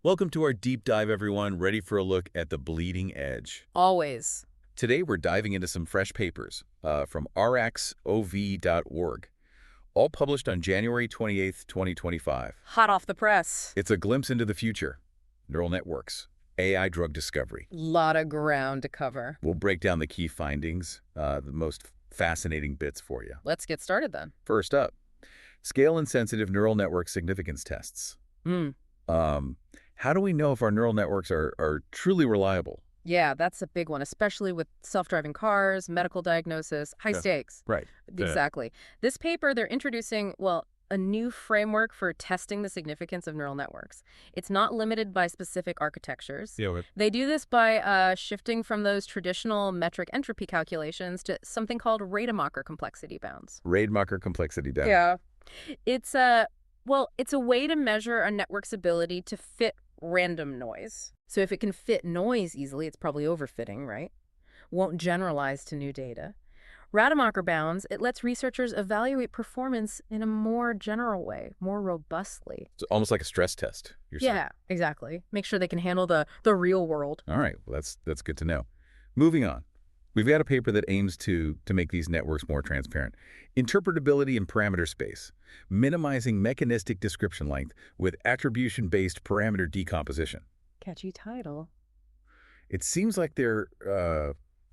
Welcome to our deep dive, everyone. Ready for a look at the bleeding edge. Always. Today, we're diving into some fresh papers from arXiv.org, all published on January 28th, 2025. Hot off the press. It's a glimpse into the future. Neural networks, AI drug discovery. Lot of ground to cover. We'll break down the key findings, the most fascinating bits for you. Let's get started then. First up, scale-insensitive neural network significance tests. How do we know if our neural networks are truly reliable? Yeah, that's a big one, especially with self-driving cars, medical diagnosis, high stakes. Right. Exactly. This paper, they're introducing, well, a new framework for testing the significance of neural networks. It's not limited by specific architectures. They do this by shifting from those traditional metric entropy calculations to something called Rademacher complexity bounds. Rademacher complexity bounds. Yeah. It's a way to measure a network's ability to fit random noise. So if it can fit noise easily, it's probably overfitting, right? Won't generalize to new data. Rademacher bounds, it lets researchers evaluate performance in a more general way, more robustly. It's almost like a stress test, you're saying. Yeah, exactly. Make sure they can handle the real world. All right, well, that's good to know. Moving on. We've got a paper that aims to make these networks more transparent. Interpretability in parameter space, minimizing mechanistic description length with attribution-based parameter decomposition. Catchy title. It seems like they're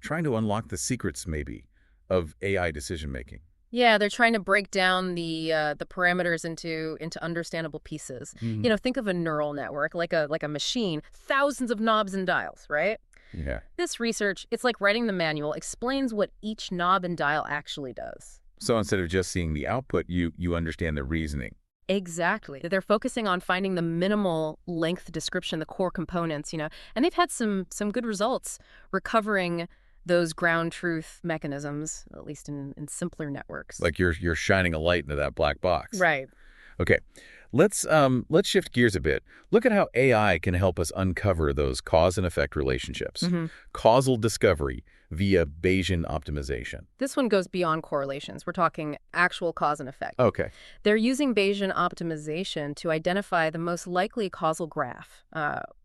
trying to unlock the secrets, maybe, of AI decision-making. Yeah, they're trying to break down the parameters into understandable pieces. Mm-hmm. You know, think of a neural network like a machine, thousands of knobs and dials, right? Yeah. This research, it's like writing the manual, explains what each knob and dial actually does. So instead of just seeing the output, you understand the reasoning. Exactly. They're focusing on finding the minimal length description, the core components, you know, and they've had some good results recovering those ground truth mechanisms, at least in simpler networks. Like you're shining a light into that black box. Right. Okay. Let's shift gears a bit. Look at how AI can help us uncover those cause and effect relationships. Causal discovery via Bayesian optimization. This one goes beyond correlations. We're talking actual cause and effect. Okay. They're using Bayesian optimization to identify the most likely causal graph,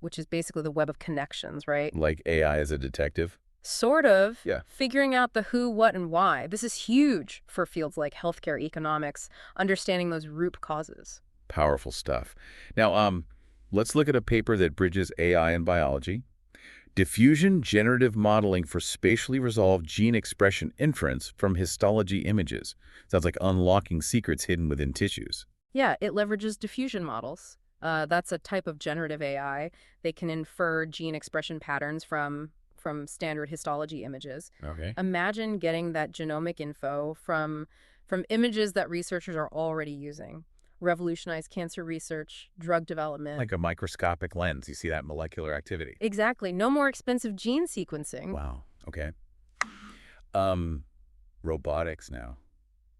which is basically the web of connections, right? Like AI as a detective? Sort of. Yeah. Figuring out the who, what, and why. This is huge for fields like healthcare economics, understanding those root causes. Powerful stuff. Now, let's look at a paper that bridges AI and biology. Diffusion generative modeling for spatially resolved gene expression inference from histology images. Sounds like unlocking secrets hidden within tissues. Yeah, it leverages diffusion models. That's a type of generative AI. They can infer gene expression patterns from standard histology images. Okay. Imagine getting that genomic info from images that researchers are already using. Revolutionize cancer research, drug development. Like a microscopic lens. You see that molecular activity. Exactly. No more expensive gene sequencing. Wow. Okay. Robotics now.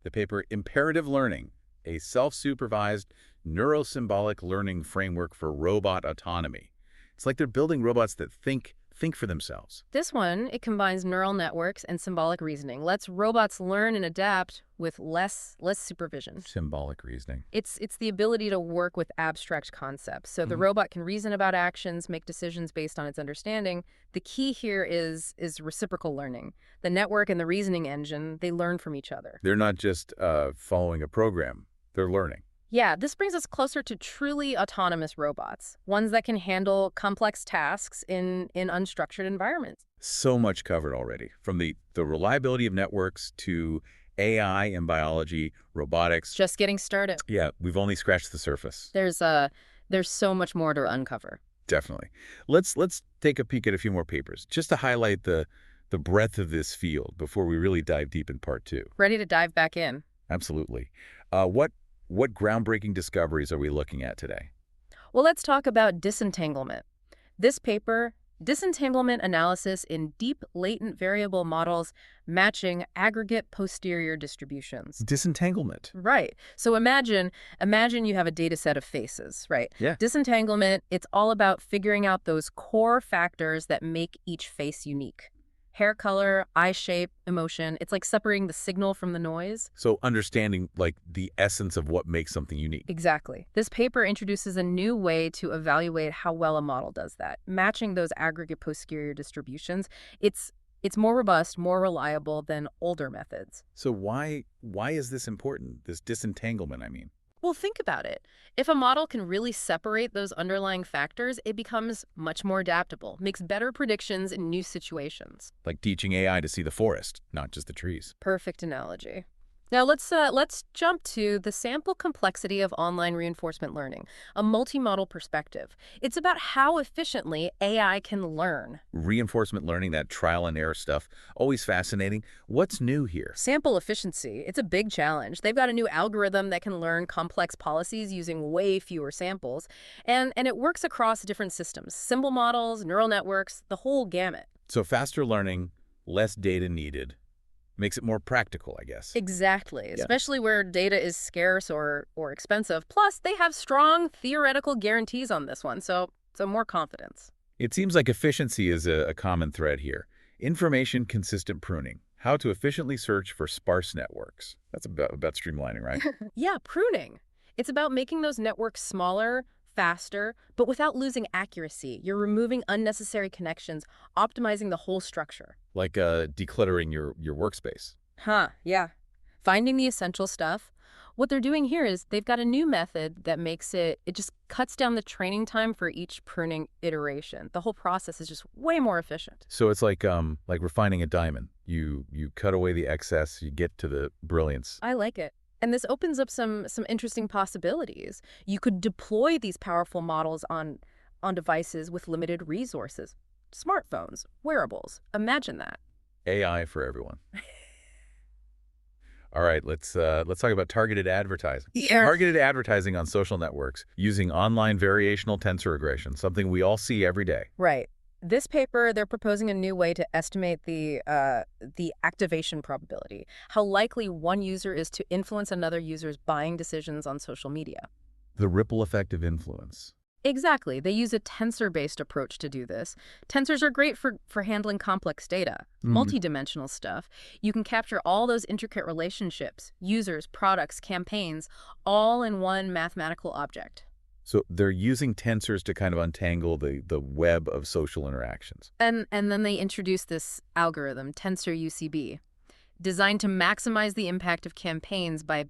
The paper Imperative Learning, a self-supervised neurosymbolic learning framework for robot autonomy. It's like they're building robots that think for themselves. This one, it combines neural networks and symbolic reasoning. Lets robots learn and adapt with less supervision. Symbolic reasoning. It's the ability to work with abstract concepts. So the robot can reason about actions, make decisions based on its understanding. The key here is reciprocal learning. The network and the reasoning engine, they learn from each other. They're not just following a program. They're learning. Yeah, this brings us closer to truly autonomous robots, ones that can handle complex tasks in unstructured environments. So much covered already, from the reliability of networks to AI and biology, robotics. Just getting started. Yeah, we've only scratched the surface. There's so much more to uncover. Definitely. Let's take a peek at a few more papers, just to highlight the breadth of this field before we really dive deep in part 2. Ready to dive back in. Absolutely. What groundbreaking discoveries are we looking at today? Well, let's talk about disentanglement. This paper, disentanglement analysis in deep latent variable models matching aggregate posterior distributions. Disentanglement. Right. So imagine you have a data set of faces, right? Yeah. Disentanglement, it's all about figuring out those core factors that make each face unique. Hair color, eye shape, emotion. It's like separating the signal from the noise. So understanding, like, the essence of what makes something unique. Exactly. This paper introduces a new way to evaluate how well a model does that, matching those aggregate posterior distributions. It's more robust, more reliable than older methods. So why is this important, this disentanglement, I mean? Well, think about it. If a model can really separate those underlying factors, it becomes much more adaptable, makes better predictions in new situations. Like teaching AI to see the forest, not just the trees. Perfect analogy. Now let's jump to the sample complexity of online reinforcement learning, a multi-model perspective. It's about how efficiently AI can learn. Reinforcement learning, that trial and error stuff, always fascinating. What's new here? Sample efficiency, it's a big challenge. They've got a new algorithm that can learn complex policies using way fewer samples, and it works across different systems, symbol models, neural networks, the whole gamut. So faster learning, less data needed, makes it more practical, I guess. Exactly, Yeah. especially where data is scarce or expensive. Plus, they have strong theoretical guarantees on this one, so more confidence. It seems like efficiency is a common thread here. Information consistent pruning. How to efficiently search for sparse networks. That's about streamlining, right? Yeah, pruning. It's about making those networks smaller, faster, but without losing accuracy. You're removing unnecessary connections, optimizing the whole structure. Like decluttering your workspace. Yeah. Finding the essential stuff. What they're doing here is they've got a new method that makes it just cuts down the training time for each pruning iteration. The whole process is just way more efficient. So it's like refining a diamond. You cut away the excess, you get to the brilliance. I like it. And this opens up some interesting possibilities. You could deploy these powerful models on devices with limited resources. Smartphones, wearables. Imagine that. AI for everyone. All right, let's talk about targeted advertising. Yeah. Targeted advertising on social networks using online variational tensor regression, something we all see every day. Right. This paper, they're proposing a new way to estimate the activation probability, how likely one user is to influence another user's buying decisions on social media. The ripple effect of influence. Exactly. They use a tensor-based approach to do this. Tensors are great for handling complex data, multidimensional stuff. You can capture all those intricate relationships, users, products, campaigns, all in one mathematical object. So they're using tensors to kind of untangle the web of social interactions. And then they introduce this algorithm, Tensor UCB, designed to maximize the impact of campaigns by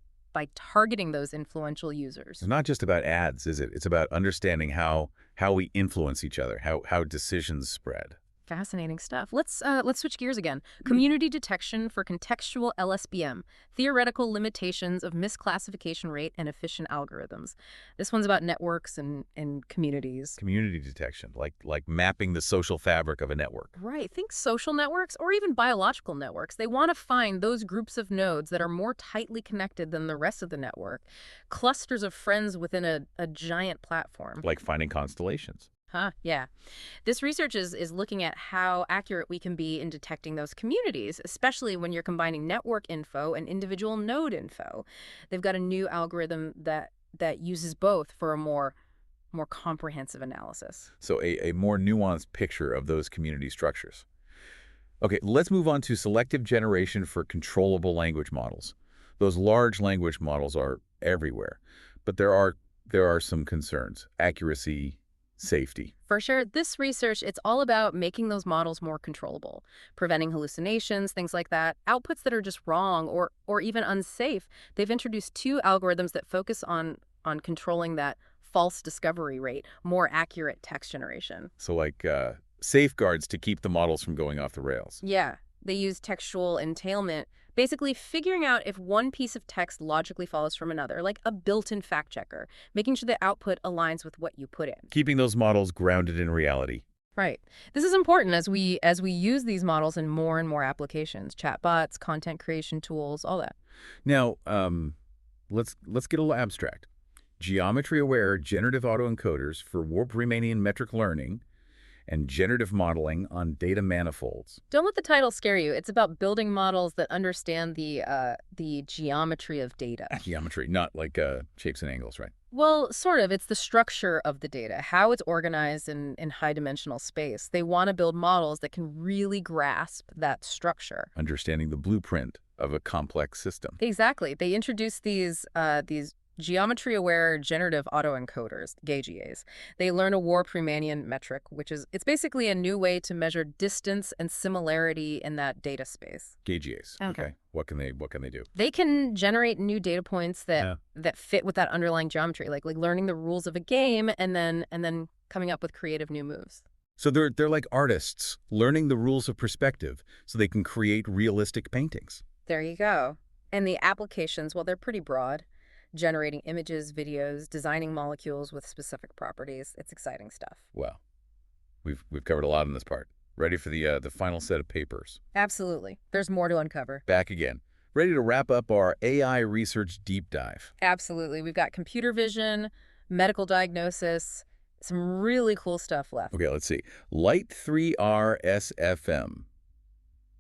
targeting those influential users. It's not just about ads, is it? It's about understanding how we influence each other, how decisions spread. Fascinating stuff. Let's switch gears again. Community detection for contextual LSBM, theoretical limitations of misclassification rate and efficient algorithms. This one's about networks and communities. Community detection, like mapping the social fabric of a network. Right. Think social networks or even biological networks. They want to find those groups of nodes that are more tightly connected than the rest of the network. Clusters of friends within a giant platform. Like finding constellations. Yeah. This research is looking at how accurate we can be in detecting those communities, especially when you're combining network info and individual node info. They've got a new algorithm that uses both for a more comprehensive analysis. So a more nuanced picture of those community structures. Okay, let's move on to selective generation for controllable language models. Those large language models are everywhere, but there are some concerns. Accuracy, safety. For sure, this research, it's all about making those models more controllable, preventing hallucinations, things like that, outputs that are just wrong or even unsafe. They've introduced two algorithms that focus on controlling that false discovery rate, more accurate text generation. So like safeguards to keep the models from going off the rails. Yeah, they use textual entailment, basically figuring out if one piece of text logically follows from another, like a built-in fact checker, making sure the output aligns with what you put in. Keeping those models grounded in reality. Right. This is important as we use these models in more and more applications, chatbots, content creation tools, all that. Now, let's get a little abstract. Geometry-aware generative autoencoders for warp-Riemannian metric learning and generative modeling on data manifolds. Don't let the title scare you. It's about building models that understand the geometry of data. Geometry, not like shapes and angles, right? Well, sort of. It's the structure of the data, how it's organized in high-dimensional space. They want to build models that can really grasp that structure. Understanding the blueprint of a complex system. Exactly. They introduce these geometry-aware generative autoencoders, GAGs. They learn a Warp-Riemannian metric, it's basically a new way to measure distance and similarity in that data space. GAGs. Okay. What can they do? They can generate new data points that fit with that underlying geometry, like learning the rules of a game and then coming up with creative new moves. So they're like artists learning the rules of perspective so they can create realistic paintings. There you go. And the applications, well, they're pretty broad. Generating images, videos, designing molecules with specific properties. It's exciting stuff. Well, we've covered a lot in this part. Ready for the final set of papers. Absolutely. There's more to uncover. Back again. Ready to wrap up our AI research deep dive. Absolutely. We've got computer vision, medical diagnosis, some really cool stuff left. Okay, let's see. Light 3R SFM.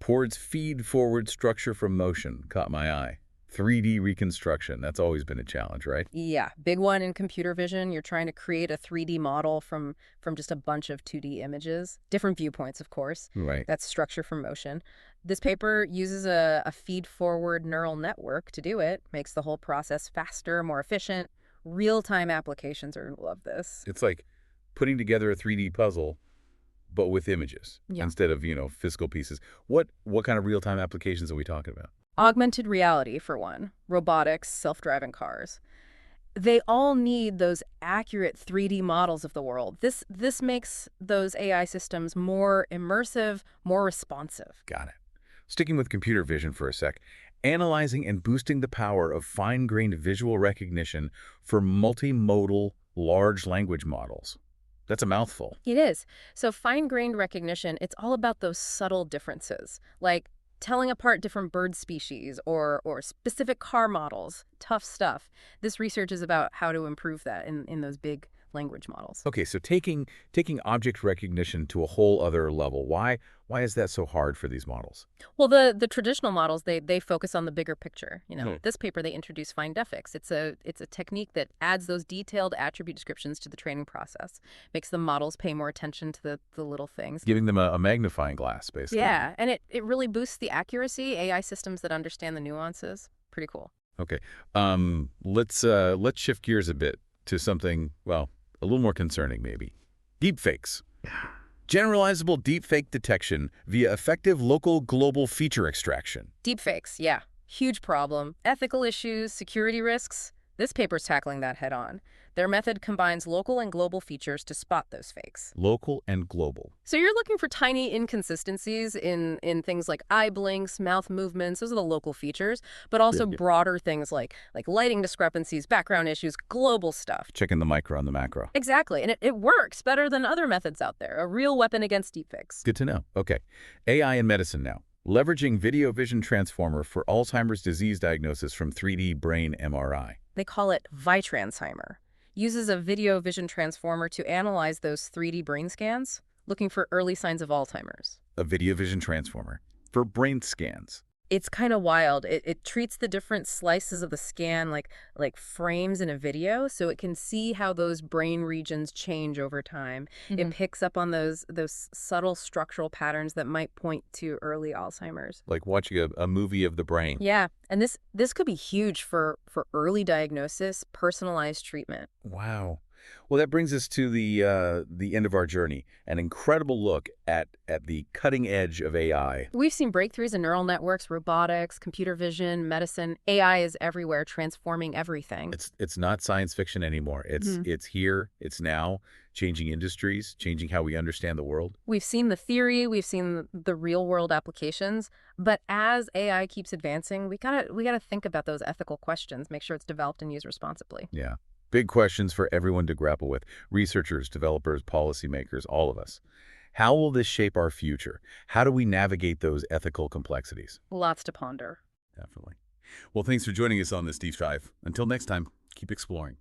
Pord's feed-forward structure from motion caught my eye. 3D reconstruction. That's always been a challenge, right? Yeah, big one in computer vision. You're trying to create a 3D model from just a bunch of 2D images. Different viewpoints, of course. Right. That's structure from motion. This paper uses a feed-forward neural network to do it. Makes the whole process faster, more efficient. Real-time applications are going to love this. It's like putting together a 3D puzzle, but with images instead of, physical pieces. What kind of real-time applications are we talking about? Augmented reality, for one. Robotics, self-driving cars. They all need those accurate 3D models of the world. This makes those AI systems more immersive, more responsive. Got it. Sticking with computer vision for a sec, analyzing and boosting the power of fine-grained visual recognition for multimodal large language models. That's a mouthful. It is. So fine-grained recognition, it's all about those subtle differences, like telling apart different bird species or specific car models. Tough stuff. This research is about how to improve that in those big language models. Okay, so taking object recognition to a whole other level. Why is that so hard for these models? Well, the traditional models, they focus on the bigger picture. This paper, they introduce FineDefX. It's a technique that adds those detailed attribute descriptions to the training process, makes the models pay more attention to the little things. Giving them a magnifying glass, basically. Yeah, and it really boosts the accuracy. AI systems that understand the nuances. Pretty cool. Okay, let's shift gears a bit to something, well, a little more concerning, maybe. Deepfakes. Generalizable deepfake detection via effective local global feature extraction. Deepfakes, yeah. Huge problem. Ethical issues, security risks. This paper's tackling that head on. Their method combines local and global features to spot those fakes. Local and global. So you're looking for tiny inconsistencies in things like eye blinks, mouth movements. Those are the local features, but also broader things like lighting discrepancies, background issues, global stuff. Checking the micro and the macro. Exactly, and it works better than other methods out there. A real weapon against deepfakes. Good to know. Okay, AI in medicine now. Leveraging video vision transformer for Alzheimer's disease diagnosis from 3D brain MRI. They call it Vitransheimer. Uses a video vision transformer to analyze those 3D brain scans, looking for early signs of Alzheimer's. A video vision transformer for brain scans. It's kind of wild. It treats the different slices of the scan like frames in a video, so it can see how those brain regions change over time. It picks up on those subtle structural patterns that might point to early Alzheimer's. Like watching a movie of the brain. Yeah, and this could be huge for early diagnosis, personalized treatment. Wow. Well, that brings us to the end of our journey. An incredible look at the cutting edge of AI. We've seen breakthroughs in neural networks, robotics, computer vision, medicine. AI is everywhere, transforming everything. It's not science fiction anymore. It's here, it's now, changing industries, changing how we understand the world. We've seen the theory, we've seen the real-world applications, but as AI keeps advancing, we gotta think about those ethical questions, make sure it's developed and used responsibly. Yeah. Big questions for everyone to grapple with. Researchers, developers, policymakers, all of us. How will this shape our future? How do we navigate those ethical complexities? Lots to ponder. Definitely. Well, thanks for joining us on this deep dive. Until next time, keep exploring.